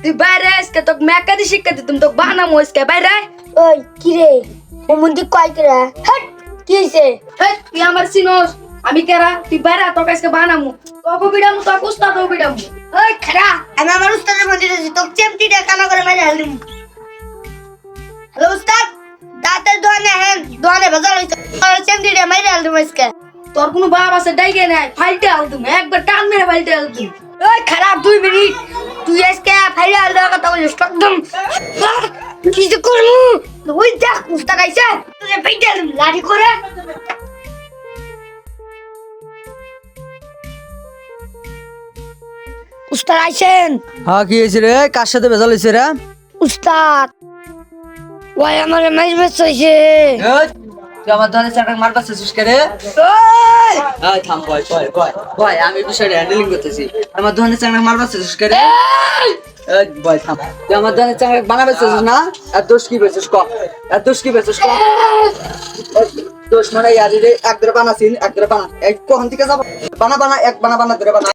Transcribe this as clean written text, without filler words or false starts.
তুই বাইরে আজকে তোকে মেকাদি শিক্ষা দিতাম তোকে বানামো আজকে বাইরে ওই কি রে ও মন্দি কয় করে হট কি হইছে এই তুই আমার চিনোস আমি কেরা তুই বাইরে তোকে আজকে বানামো তোকে বিড়ামু তোকে উস্তাদ বিড়ামু ওই খারা আমি আমার উস্তাদের মন্দির আছি তোকে চেমটিটা কানা করে মেরে হালদিম হ্যালো উস্তাদ দাঁতের দোয়ানে ভেজাল হইছে চেমটিটা মেরে হালদিম আজকে তোর কোনো বাপ আছে ডাইগে নাই ফাইলটা আলতুম একবার টান মেরে ফাইলটা আলতুম ওই খারাপ 2 মিনিট তুই আজকে ফাইলে হাল দেওয়ার কথা বলিস একদম কি যে করবো ওই দেখ উস্তাদ আইছে তুই ফাইলে হালদিম লাঠি করে উস্তাদ আইছেন হ্যাঁ কি হয়েছে রে কার সাথে ভেজাল হয়েছে রে উস্তাদ ওই আমার মাইজ বেচ হইছে তুই আমার ধরে চাকরি মারবা চেষ্টা করে এই থাম বয় আমি বিষয়টা হ্যান্ডেলিং করতেছি আমার ধরে চাকরি মারবা চেষ্টা করে এই বয় থাম তুই আমার ধরে চাকরি বানাবে চেষ্টা না আর দোষ কি বেছিস ক আর দোষ কি বেছিস ক দোষ মানে ইয়ারি রে এক ধরে বানাছিন এক ধরে বানা এক কোন দিকে যাব বানা এক বানা ধরে বানা